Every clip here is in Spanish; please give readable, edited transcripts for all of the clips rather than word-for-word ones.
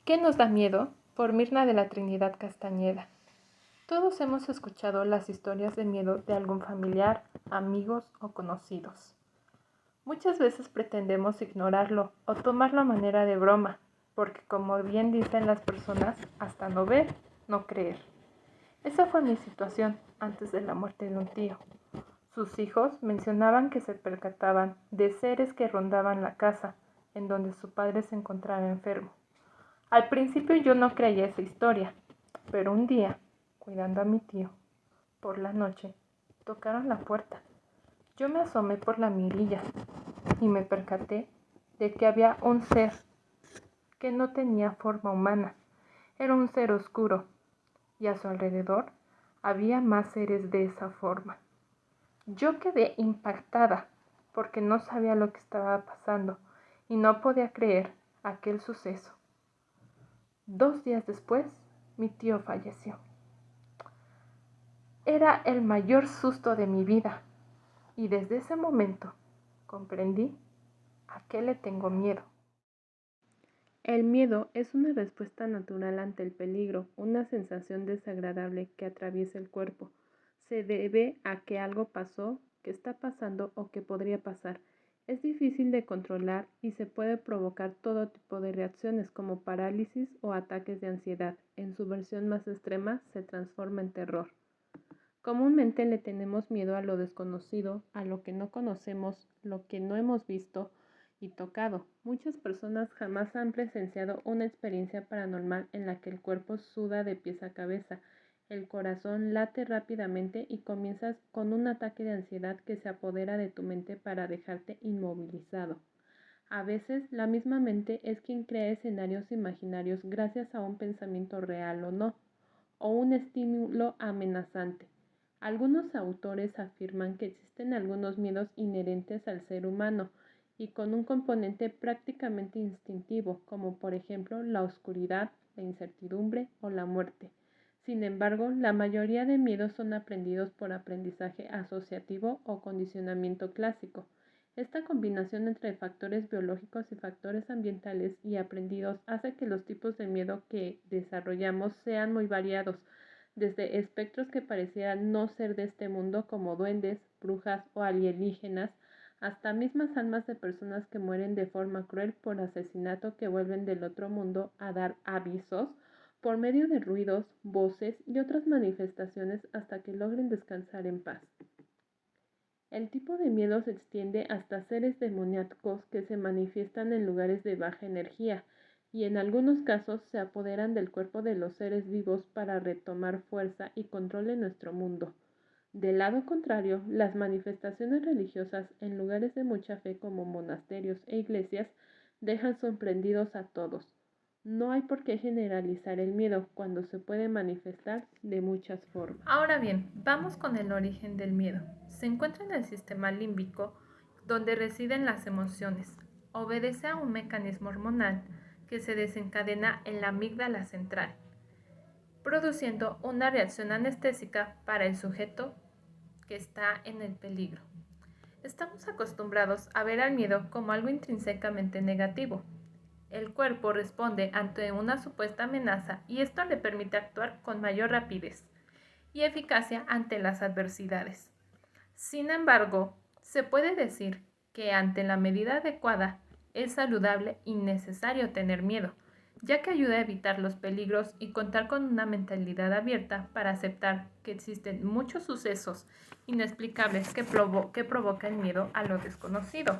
¿Qué nos da miedo? Por Mirna de la Trinidad Castañeda. Todos hemos escuchado las historias de miedo de algún familiar, amigos o conocidos. Muchas veces pretendemos ignorarlo o tomarlo a manera de broma, porque como bien dicen las personas, hasta no ver, no creer. Esa fue mi situación antes de la muerte de un tío. Sus hijos mencionaban que se percataban de seres que rondaban la casa en donde su padre se encontraba enfermo. Al principio yo no creía esa historia, pero un día, cuidando a mi tío, por la noche, tocaron la puerta. Yo me asomé por la mirilla y me percaté de que había un ser que no tenía forma humana. Era un ser oscuro y a su alrededor había más seres de esa forma. Yo quedé impactada porque no sabía lo que estaba pasando y no podía creer aquel suceso. 2 días después, mi tío falleció. Era el mayor susto de mi vida y desde ese momento comprendí a qué le tengo miedo. El miedo es una respuesta natural ante el peligro, una sensación desagradable que atraviesa el cuerpo. Se debe a que algo pasó, que está pasando o que podría pasar. Es difícil de controlar y se puede provocar todo tipo de reacciones como parálisis o ataques de ansiedad. En su versión más extrema se transforma en terror. Comúnmente le tenemos miedo a lo desconocido, a lo que no conocemos, lo que no hemos visto y tocado. Muchas personas jamás han presenciado una experiencia paranormal en la que el cuerpo suda de pies a cabeza, el corazón late rápidamente y comienzas con un ataque de ansiedad que se apodera de tu mente para dejarte inmovilizado. A veces la misma mente es quien crea escenarios imaginarios gracias a un pensamiento real o no, o un estímulo amenazante. Algunos autores afirman que existen algunos miedos inherentes al ser humano y con un componente prácticamente instintivo, como por ejemplo la oscuridad, la incertidumbre o la muerte. Sin embargo, la mayoría de miedos son aprendidos por aprendizaje asociativo o condicionamiento clásico. Esta combinación entre factores biológicos y factores ambientales y aprendidos hace que los tipos de miedo que desarrollamos sean muy variados, desde espectros que parecieran no ser de este mundo como duendes, brujas o alienígenas, hasta mismas almas de personas que mueren de forma cruel por asesinato que vuelven del otro mundo a dar avisos por medio de ruidos, voces y otras manifestaciones hasta que logren descansar en paz. El tipo de miedo se extiende hasta seres demoníacos que se manifiestan en lugares de baja energía y en algunos casos se apoderan del cuerpo de los seres vivos para retomar fuerza y control en nuestro mundo. Del lado contrario, las manifestaciones religiosas en lugares de mucha fe como monasterios e iglesias dejan sorprendidos a todos. No hay por qué generalizar el miedo cuando se puede manifestar de muchas formas. Ahora bien, vamos con el origen del miedo. Se encuentra en el sistema límbico, donde residen las emociones. Obedece a un mecanismo hormonal que se desencadena en la amígdala central, produciendo una reacción anestésica para el sujeto que está en el peligro. Estamos acostumbrados a ver al miedo como algo intrínsecamente negativo. El cuerpo responde ante una supuesta amenaza y esto le permite actuar con mayor rapidez y eficacia ante las adversidades. Sin embargo, se puede decir que ante la medida adecuada es saludable y necesario tener miedo, ya que ayuda a evitar los peligros y contar con una mentalidad abierta para aceptar que existen muchos sucesos inexplicables que provocan el miedo a lo desconocido.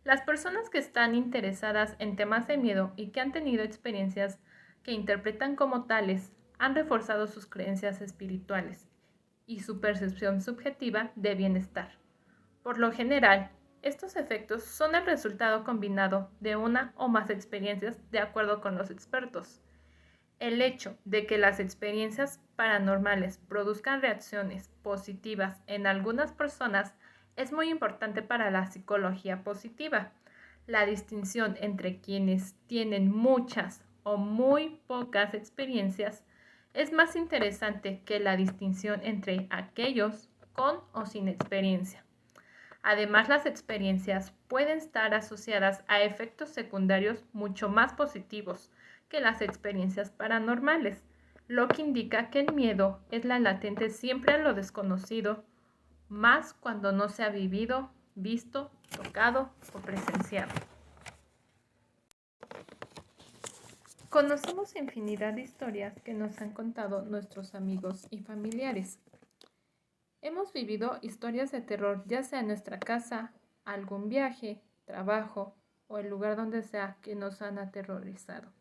Las personas que están interesadas en temas de miedo y que han tenido experiencias que interpretan como tales han reforzado sus creencias espirituales y su percepción subjetiva de bienestar. Por lo general, estos efectos son el resultado combinado de una o más experiencias de acuerdo con los expertos. El hecho de que las experiencias paranormales produzcan reacciones positivas en algunas personas es muy importante para la psicología positiva. La distinción entre quienes tienen muchas o muy pocas experiencias es más interesante que la distinción entre aquellos con o sin experiencia. Además, las experiencias pueden estar asociadas a efectos secundarios mucho más positivos que las experiencias paranormales, lo que indica que el miedo es la latente siempre a lo desconocido, más cuando no se ha vivido, visto, tocado o presenciado. Conocemos infinidad de historias que nos han contado nuestros amigos y familiares. Hemos vivido historias de terror, ya sea en nuestra casa, algún viaje, trabajo o el lugar donde sea que nos han aterrorizado.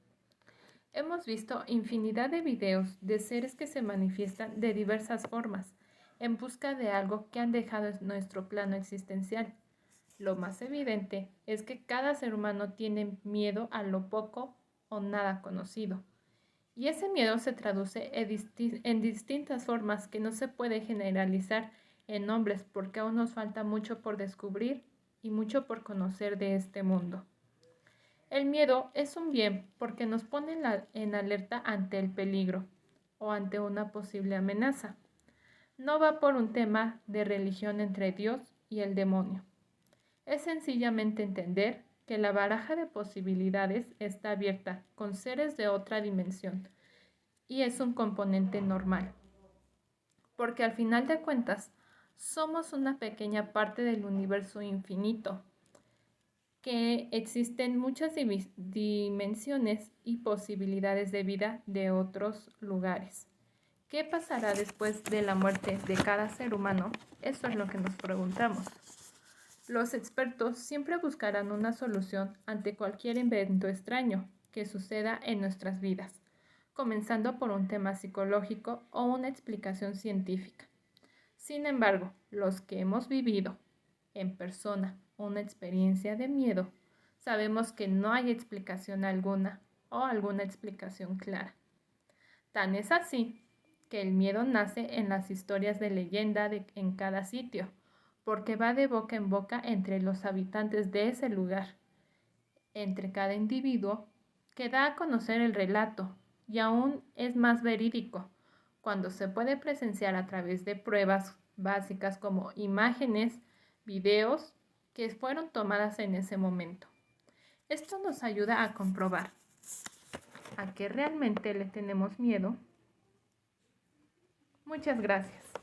Hemos visto infinidad de videos de seres que se manifiestan de diversas formas, en busca de algo que han dejado en nuestro plano existencial. Lo más evidente es que cada ser humano tiene miedo a lo poco o nada conocido. Y ese miedo se traduce en distintas formas que no se puede generalizar en nombres porque aún nos falta mucho por descubrir y mucho por conocer de este mundo. El miedo es un bien porque nos pone en alerta ante el peligro o ante una posible amenaza. No va por un tema de religión entre Dios y el demonio. Es sencillamente entender que la baraja de posibilidades está abierta con seres de otra dimensión y es un componente normal, porque al final de cuentas somos una pequeña parte del universo infinito, que existen muchas dimensiones y posibilidades de vida de otros lugares. ¿Qué pasará después de la muerte de cada ser humano? Eso es lo que nos preguntamos. Los expertos siempre buscarán una solución ante cualquier evento extraño que suceda en nuestras vidas, comenzando por un tema psicológico o una explicación científica. Sin embargo, los que hemos vivido en persona una experiencia de miedo, sabemos que no hay explicación alguna o alguna explicación clara. Tan es así que el miedo nace en las historias de leyenda en cada sitio, porque va de boca en boca entre los habitantes de ese lugar, entre cada individuo que da a conocer el relato, y aún es más verídico cuando se puede presenciar a través de pruebas básicas como imágenes, videos que fueron tomadas en ese momento. Esto nos ayuda a comprobar a qué realmente le tenemos miedo. Muchas gracias.